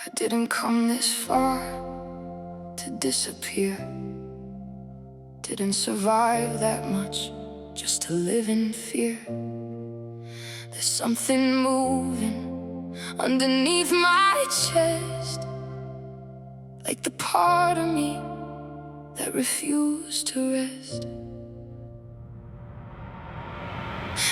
I didn't come this far to disappear. Didn't survive that much just to live in fear. There's something moving underneath my chest, like the part of me that refused to rest.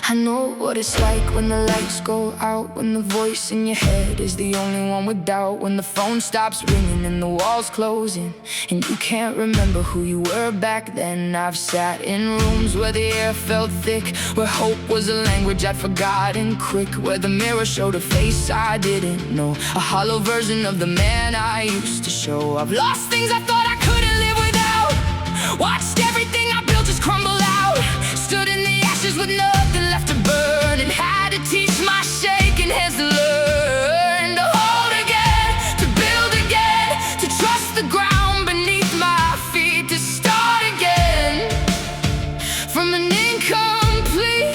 I know what it's like when the lights go out, when the voice in your head is the only one with doubt, when the phone stops ringing and the walls closing and you can't remember who you were back then. I've sat in rooms where the air felt thick, where hope was a language I'd forgotten quick, where the mirror showed a face I didn't know, a hollow version of the man I used to show. I've lost things I thought I couldn't live without, watched everything I built just crumble out, stood in the ashes with nothing left to burn, and had to teach my shaking hands to learn to hold again, to build again, to trust the ground beneath my feet, to start again from an incomplete.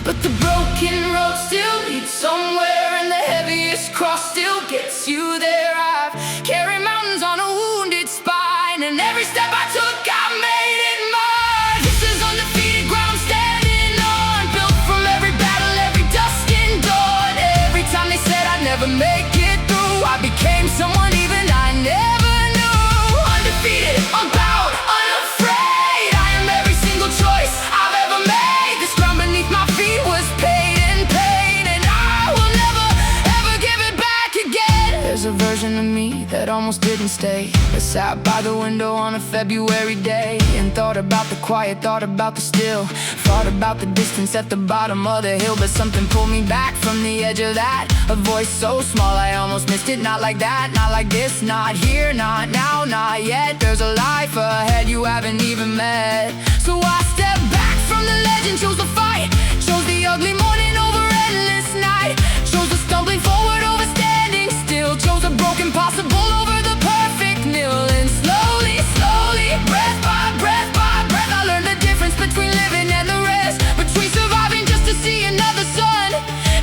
But the broken road still leads somewhere, and the heaviest cross still gets you there. I've carried mountains on a wounded spine, and every step I took I made it mine. This is undefeated ground standing on, built from every battle, every dusk and dawn. Every time they said I'd never make it through, I became someone even I never knew. Undefeated, unbowed, unafraid, I am every single choice I've ever made. This ground beneath my feet was paid in pain, and I will never, ever give it back again. There's a version of me that almost didn't stay, that sat by the window on a February day and thought about the quiet, thought about the still, thought about the distance at the bottom of the hill. But something pulled me back from the edge of that, a voice so small I almost missed it. Not like that, not like this, not here, not now, not yet. There's a life ahead you haven't even met. So I stepped back from the ledge and chose the fight, chose the ugly morning over endless night, chose the stumbling forward over standing still, chose a broken possible over the perfect nil. And slowly, slowly, breath by breath by breath, I learned the difference between living and the rest, between surviving just to see another sun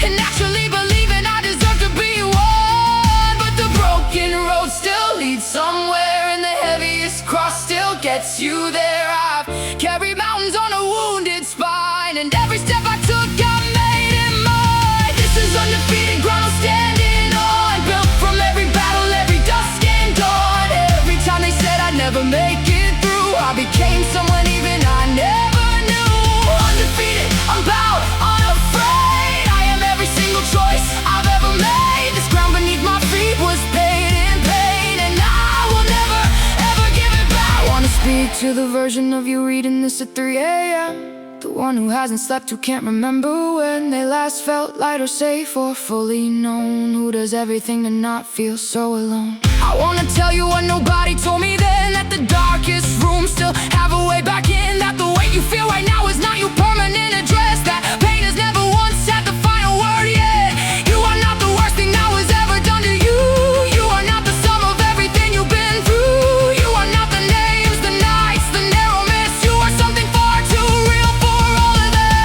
and actually believing I deserve to be one. But the broken road still leads somewhere, and the heaviest cross still gets you there. I've carried mountains on a wounded spine, and every step I took I made it mine. This is undefeated ground standing on, built from every battle, every dusk and dawn. Every time they said I'd never make it through, I became someone even I never knew. Undefeated, unbowed, unafraid, I am every single choice I've ever made. This ground beneath my feet was paid in pain, and I will never, ever give it back. I wanna speak to the version of you reading this at 3 a.m., the one who hasn't slept, who can't remember when they last felt light or safe or fully known, who does everything to not feel so alone. I wanna tell you what nobody told me then, that the darkest rooms still have a way back in, that the way you feel right now is not your permanent address, that pain has never once had the final word yet. You are not the worst thing that was ever done to you. You are not the sum of everything you've been through. You are not the names, the nights, the narrow myths. You are something far too real for all of them.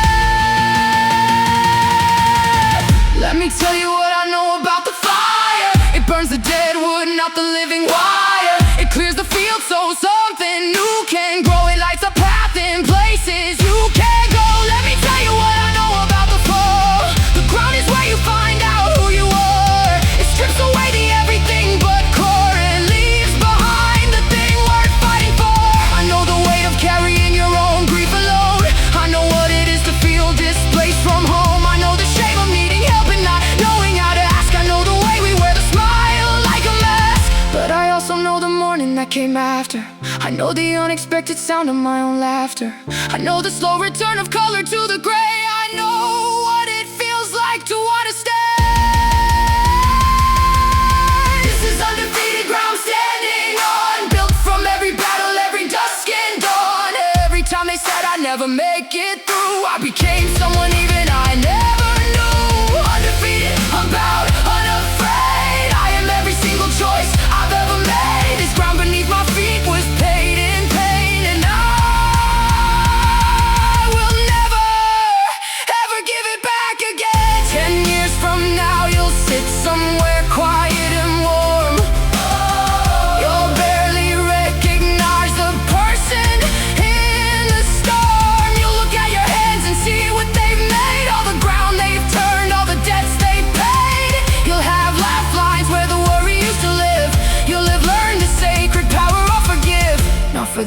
Let me tell you what I know about the fire. It burns the dead wood, not the living wire. It clears the field so something new can grow. It lights a path in places you can't go. Let me tell you what I know about the fall. The ground is where you find out who you are. It strips away the everything but core, and leaves behind the thing worth fighting for. I know the weight of carrying your own grief alone. I know what it is to feel displaced from home. I know the shame of needing help and not knowing how to ask. I know the way we wear the smile like a mask, but I also know the morning that came after. I know the unexpected sound of my own laughter. I know the slow return of color to the gray. I know what it feels like to want to stay. This is undefeated ground standing on, built from every battle, every dusk and dawn. Every time they said I'd never make it through, I became someone even I never knew. Undefeated, unbowed, unafraid, I am every single choice I've ever made. This ground beneath my feet was paid in pain, and I will never, ever give it back again. 10 years from now you'll sit somewhere quiet,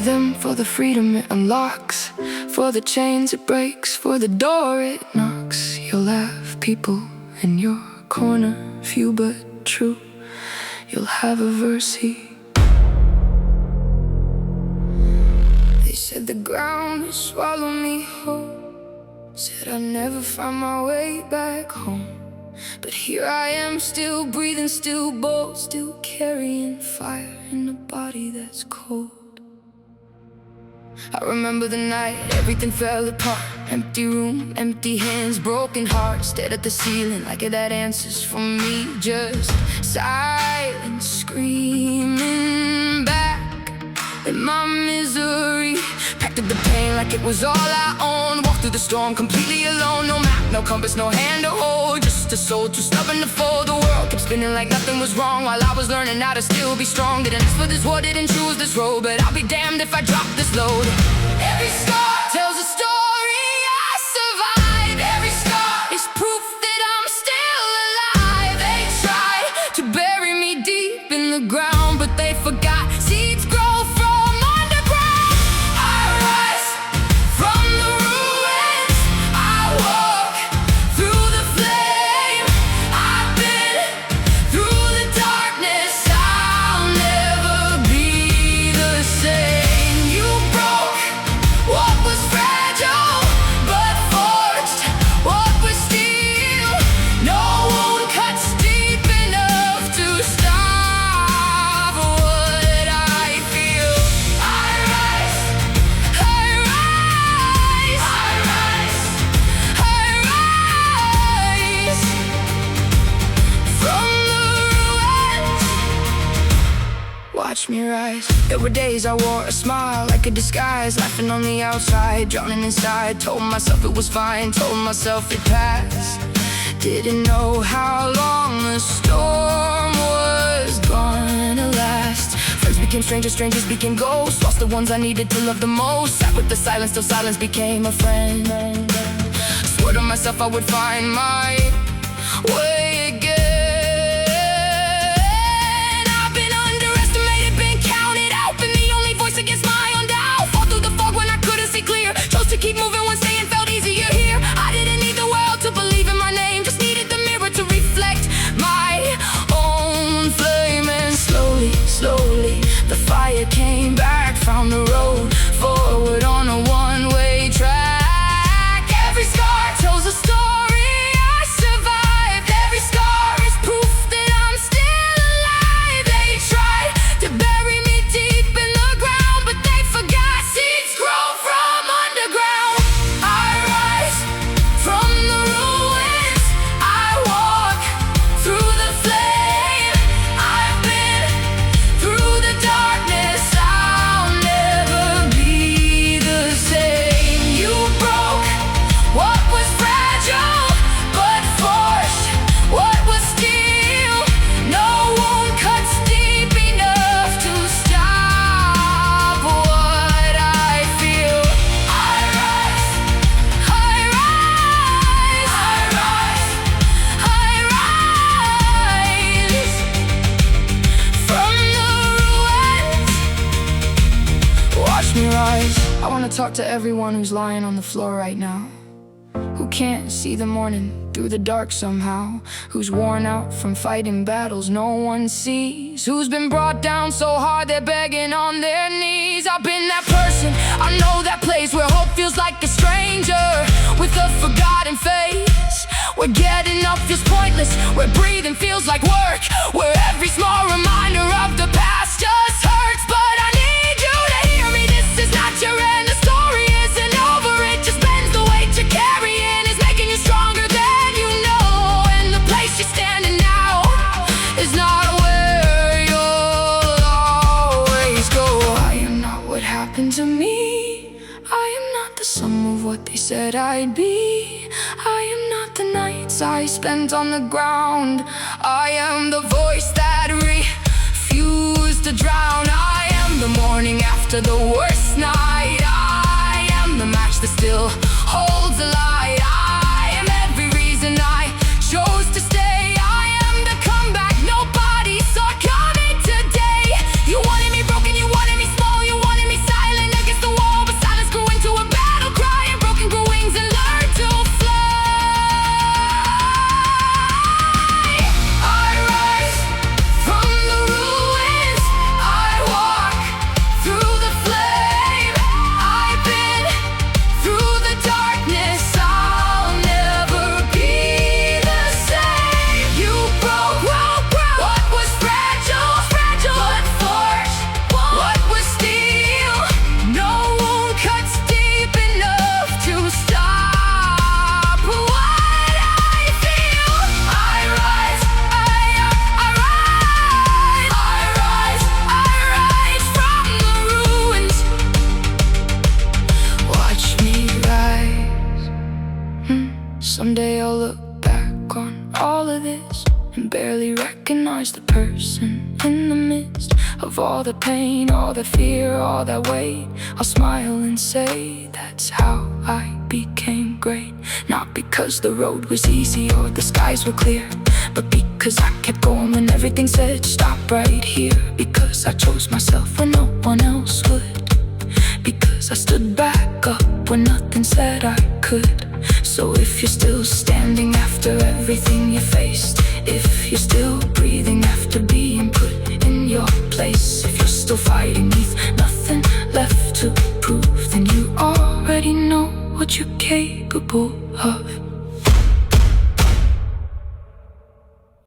them, for the freedom it unlocks, for the chains it breaks, for the door it knocks. You'll have people in your corner, few but true. You'll have adversity. They said the ground would swallow me whole, said I'd never find my way back home. But here I am, still breathing, still bold, still carrying fire in a body that's cold. I remember the night everything fell apart. Empty room, empty hands, broken heart. Stared at the ceiling like it had answers for me. Just silence screaming back in my misery. Packed up the pain like it was all I owned. Walked through the storm completely alone. No map, no compass, no hand to hold. Just a soul too stubborn to fold. The world kept spinning like nothing was wrong, while I was learning how to still be strong. Didn't ask for this war, didn't choose this road, but I'll be damned if I drop this load. Every scar tells a story I survived. Every scar is proof that I'm still alive. They tried to bury me deep in the ground, but they forgot seeds grow from underground. I rise from the ruins, I walk through the flame. I've been through the darkness, I'll never be the same. You broke what was fragile, but forged what was steel. No one cuts deep enough to stop what I feel. I rise, I rise, I rise, I rise from the ruins. Watch me rise. There were days I wore a smile like a disguise, laughing on the outside, drowning inside. Told myself it was fine, told myself it'd pass. Didn't know how long the storm was gonna last. Friends became strangers, strangers became ghosts. Lost the ones I needed to love the most. Sat with the silence till silence became a friend. Swore to myself I would find my way again. I've been underestimated, been counted out, been the only voice against my own doubt. Fought through the fog when I couldn't see clear, chose to keep moving when staying felt easier here. I didn't need the world to believe in my name, just needed the mirror to reflect my own flame. And slowly, slowly, the fire came back, found the road forward on a one-way track. Every scar tells a story I survived. Every scar is proof that I'm still alive. They tried to bury me deep in the ground, but they forgot seeds grow from underground. I rise from the ruins, I walk through the flame. I've been through the darkness, I'll never be the same. You broke what was fragile, but forged what was steel. No one cuts deep enough to stop what I feel. I rise, I rise, I rise, I rise from the ruins. Watch me rise. I wanna talk to everyone who's lying on the floor right now, who can't see the morning through the dark somehow, who's worn out from fighting battles no one sees, who's been brought down so hard they're begging on their knees. I've been that person, I know that place where hope feels like a stranger with a forgotten face, where getting up feels pointless, where breathing feels like work, where every small reminder of the past just hurts. But I need you to hear me, this is not your end, the story isn't over, it just bends. The weight you're carrying is making you stronger than you know, and the place you're standing now is not where you'll always go. I am not what happened to me, I am not the sum of what they said I'd be. I am not the nights I spent on the ground, I am the voice that refused to drown. I am the morning after the worst night, I am the match that still holds a light. I am every reason I chose to stay. I am the comeback nobody saw coming today. You wanted me broken, you wanted me small, you wanted me silent. barely recognize the person in the midst of all the pain, all the fear, all that weight. I'll smile and say that's how I became great. Not because the road was easy or the skies were clear, but because I kept going when everything said stop right here. Because I chose myself when no one else would. Because I stood back up when nothing said I could. So if you're still standing after everything you faced, if